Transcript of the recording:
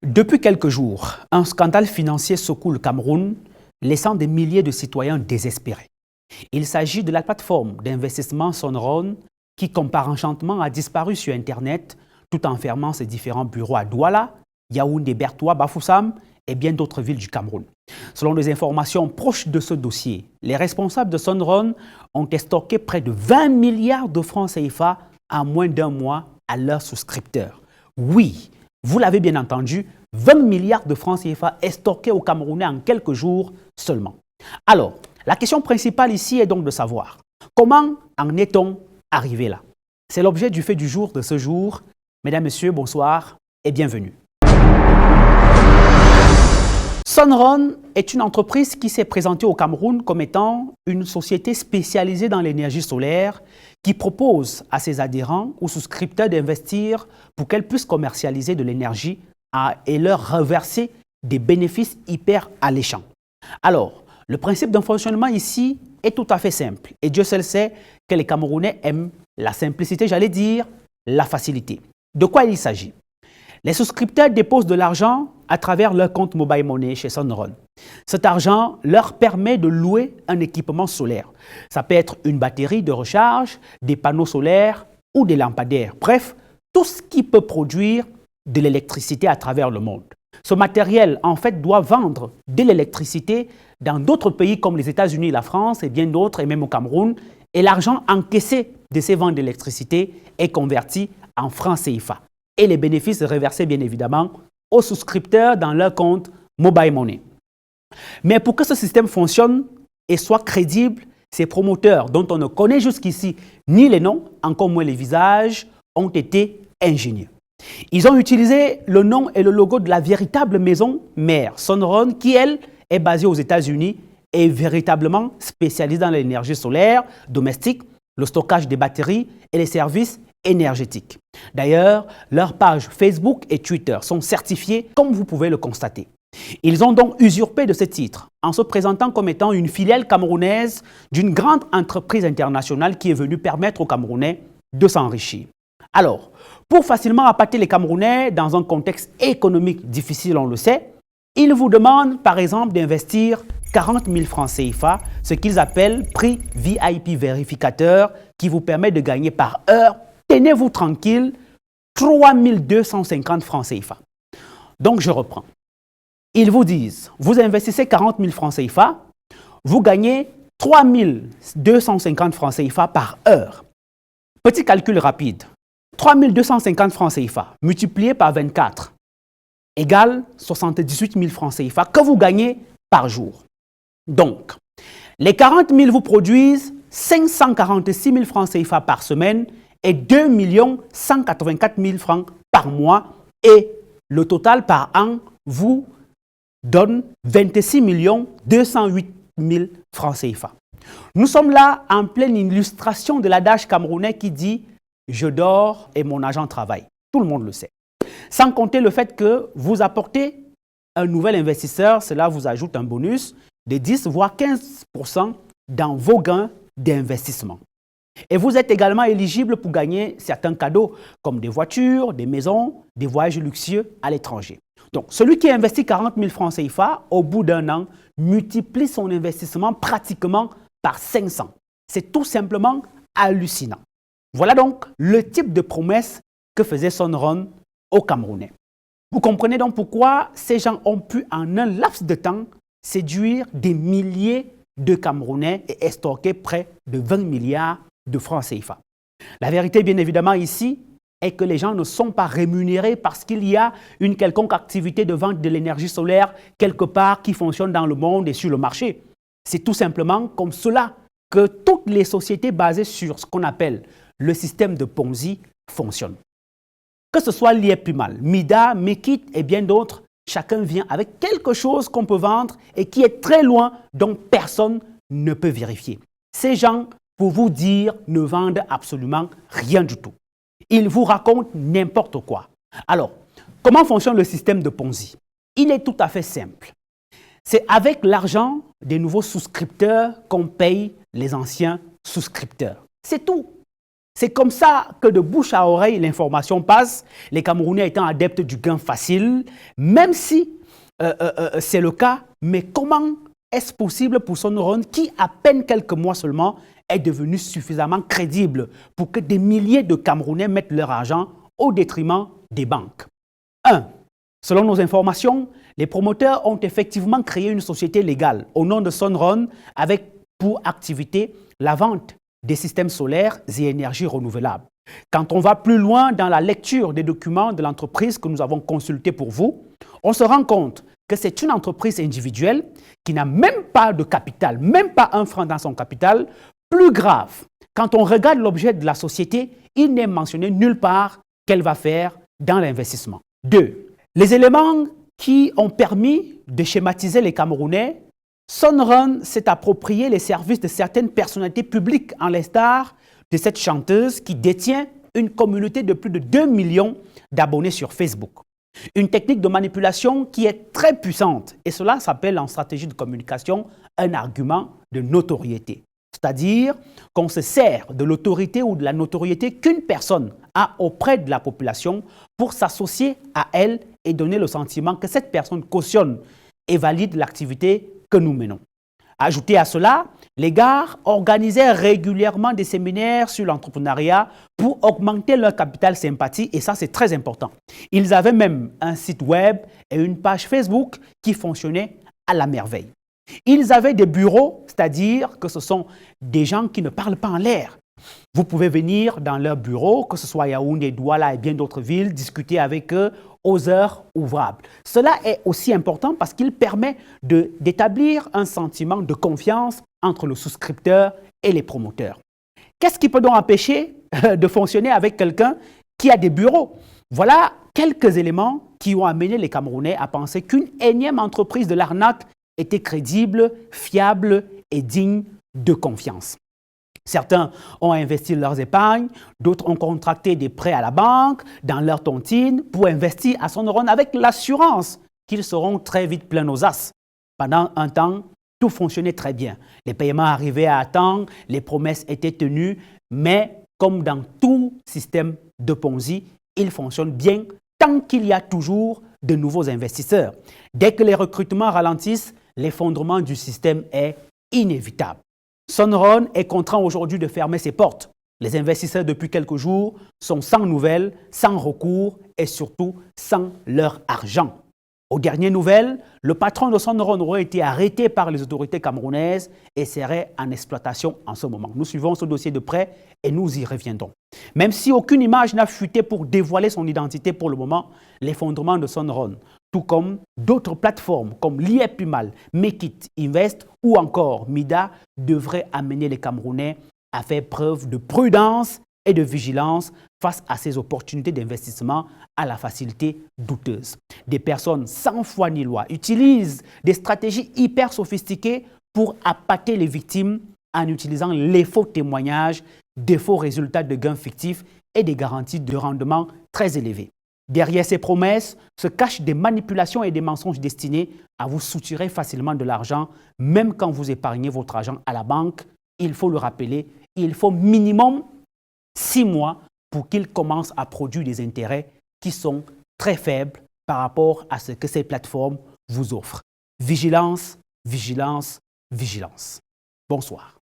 Depuis quelques jours, un scandale financier secoue le Cameroun, laissant des milliers de citoyens désespérés. Il s'agit de la plateforme d'investissement Sonron qui, comme par enchantement, a disparu sur Internet tout en fermant ses différents bureaux à Douala, Yaoundé, Bertoua, Bafoussam et bien d'autres villes du Cameroun. Selon des informations proches de ce dossier, les responsables de Sonron ont estorqué près de 20 milliards de francs CFA en moins d'un mois à leurs souscripteurs. Oui, vous l'avez bien entendu, 20 milliards de francs CFA estorqués aux Camerounais en quelques jours seulement. Alors, la question principale ici est donc de savoir comment en est-on arrivé là? C'est l'objet du fait du jour de ce jour. Mesdames, Messieurs, bonsoir et bienvenue. Sonron est une entreprise qui s'est présentée au Cameroun comme étant une société spécialisée dans l'énergie solaire qui propose à ses adhérents ou souscripteurs d'investir pour qu'elles puissent commercialiser de l'énergie et leur reverser des bénéfices hyper alléchants. Alors, le principe d'un fonctionnement ici est tout à fait simple et Dieu seul sait que les Camerounais aiment la simplicité, j'allais dire la facilité. De quoi il s'agit? Les souscripteurs déposent de l'argent à travers leur compte Mobile Money chez Sonron. Cet argent leur permet de louer un équipement solaire. Ça peut être une batterie de recharge, des panneaux solaires ou des lampadaires. Bref, tout ce qui peut produire de l'électricité à travers le monde. Ce matériel, en fait, doit vendre de l'électricité dans d'autres pays comme les États-Unis, la France et bien d'autres, et même au Cameroun. Et l'argent encaissé de ces ventes d'électricité est converti en francs CFA. Et les bénéfices reversés, bien évidemment, aux souscripteurs dans leur compte Mobile Money. Mais pour que ce système fonctionne et soit crédible, ces promoteurs, dont on ne connaît jusqu'ici ni les noms, encore moins les visages, ont été ingénieux. Ils ont utilisé le nom et le logo de la véritable maison mère, Sonron, qui, elle, est basée aux États-Unis et est véritablement spécialisée dans l'énergie solaire domestique, le stockage des batteries et les services énergétiques. D'ailleurs, leurs pages Facebook et Twitter sont certifiées, comme vous pouvez le constater. Ils ont donc usurpé de ce titre en se présentant comme étant une filiale camerounaise d'une grande entreprise internationale qui est venue permettre aux Camerounais de s'enrichir. Alors, pour facilement appâter les Camerounais dans un contexte économique difficile, on le sait, ils vous demandent par exemple d'investir 40 000 francs CFA, ce qu'ils appellent prix VIP vérificateur, qui vous permet de gagner par heure, tenez-vous tranquille, 3 250 francs CFA. Donc je reprends. Ils vous disent, vous investissez 40 000 francs CFA, vous gagnez 3 250 francs CFA par heure. Petit calcul rapide. 3 250 francs CFA multiplié par 24 égale 78 000 francs CFA que vous gagnez par jour. Donc, les 40 000 vous produisent 546 000 francs CFA par semaine et 2 184 000 francs par mois et le total par an vous donne 26 208 000 francs CFA. Nous sommes là en pleine illustration de l'adage camerounais qui dit « Je dors et mon agent travaille ». Tout le monde le sait. Sans compter le fait que vous apportez un nouvel investisseur, cela vous ajoute un bonus de 10 voire 15% dans vos gains d'investissement. Et vous êtes également éligible pour gagner certains cadeaux comme des voitures, des maisons, des voyages luxueux à l'étranger. Donc, celui qui investit 40 000 francs CFA, au bout d'un an, multiplie son investissement pratiquement par 500. C'est tout simplement hallucinant. Voilà donc le type de promesse que faisait Sonron aux Camerounais. Vous comprenez donc pourquoi ces gens ont pu en un laps de temps séduire des milliers de Camerounais et estorquer près de 20 milliards de francs CFA. La vérité, bien évidemment, ici, est que les gens ne sont pas rémunérés parce qu'il y a une quelconque activité de vente de l'énergie solaire quelque part qui fonctionne dans le monde et sur le marché. C'est tout simplement comme cela que toutes les sociétés basées sur ce qu'on appelle le système de Ponzi fonctionnent. Que ce soit lié plus mal, Mida, Mekit et bien d'autres, chacun vient avec quelque chose qu'on peut vendre et qui est très loin, dont personne ne peut vérifier. Ces gens, pour vous dire, ne vendent absolument rien du tout. Ils vous racontent n'importe quoi. Alors, comment fonctionne le système de Ponzi? Il est tout à fait simple. C'est avec l'argent des nouveaux souscripteurs qu'on paye les anciens souscripteurs. C'est tout. C'est comme ça que de bouche à oreille, l'information passe, les Camerounais étant adeptes du gain facile, même si c'est le cas, mais comment est-ce possible pour Son Run, qui à peine quelques mois seulement est devenu suffisamment crédible pour que des milliers de Camerounais mettent leur argent au détriment des banques? 1. Selon nos informations, les promoteurs ont effectivement créé une société légale au nom de Son Run avec pour activité la vente des systèmes solaires et énergies renouvelables. Quand on va plus loin dans la lecture des documents de l'entreprise que nous avons consultés pour vous, on se rend compte que c'est une entreprise individuelle qui n'a même pas de capital, même pas un franc dans son capital. Plus grave, quand on regarde l'objet de la société, il n'est mentionné nulle part qu'elle va faire dans l'investissement. 2. Les éléments qui ont permis de schématiser les Camerounais, Son Run s'est approprié les services de certaines personnalités publiques, en l'instar de cette chanteuse qui détient une communauté de plus de 2 millions d'abonnés sur Facebook. Une technique de manipulation qui est très puissante, et cela s'appelle en stratégie de communication un argument de notoriété. C'est-à-dire qu'on se sert de l'autorité ou de la notoriété qu'une personne a auprès de la population pour s'associer à elle et donner le sentiment que cette personne cautionne et valide l'activité que nous menons. Ajoutez à cela, les gares organisaient régulièrement des séminaires sur l'entrepreneuriat pour augmenter leur capital sympathie, et ça c'est très important. Ils avaient même un site web et une page Facebook qui fonctionnaient à la merveille. Ils avaient des bureaux, c'est-à-dire que ce sont des gens qui ne parlent pas en l'air. Vous pouvez venir dans leur bureau, que ce soit Yaoundé, Douala et bien d'autres villes, discuter avec eux aux heures ouvrables. Cela est aussi important parce qu'il permet d'établir un sentiment de confiance entre le souscripteur et les promoteurs. Qu'est-ce qui peut donc empêcher de fonctionner avec quelqu'un qui a des bureaux? Voilà quelques éléments qui ont amené les Camerounais à penser qu'une énième entreprise de l'arnaque était crédible, fiable et digne de confiance. Certains ont investi leurs épargnes, d'autres ont contracté des prêts à la banque, dans leur tontine, pour investir à Son Run avec l'assurance qu'ils seront très vite pleins aux as. Pendant un temps, tout fonctionnait très bien. Les paiements arrivaient à temps, les promesses étaient tenues, mais comme dans tout système de Ponzi, il fonctionne bien tant qu'il y a toujours de nouveaux investisseurs. Dès que les recrutements ralentissent, l'effondrement du système est inévitable. Son Run est contraint aujourd'hui de fermer ses portes. Les investisseurs depuis quelques jours sont sans nouvelles, sans recours et surtout sans leur argent. Aux dernières nouvelles, le patron de Son Run aurait été arrêté par les autorités camerounaises et serait en exploitation en ce moment. Nous suivons ce dossier de près et nous y reviendrons. Même si aucune image n'a fuité pour dévoiler son identité pour le moment, l'effondrement de Son Run, tout comme d'autres plateformes comme l'IEPUMAL, Make It Invest ou encore Mida, devraient amener les Camerounais à faire preuve de prudence et de vigilance face à ces opportunités d'investissement à la facilité douteuse. Des personnes sans foi ni loi utilisent des stratégies hyper sophistiquées pour appâter les victimes en utilisant les faux témoignages, des faux résultats de gains fictifs et des garanties de rendement très élevées. Derrière ces promesses se cachent des manipulations et des mensonges destinés à vous soutirer facilement de l'argent, même quand vous épargnez votre argent à la banque. Il faut le rappeler, il faut minimum 6 mois pour qu'il commence à produire des intérêts qui sont très faibles par rapport à ce que ces plateformes vous offrent. Vigilance, vigilance, vigilance. Bonsoir.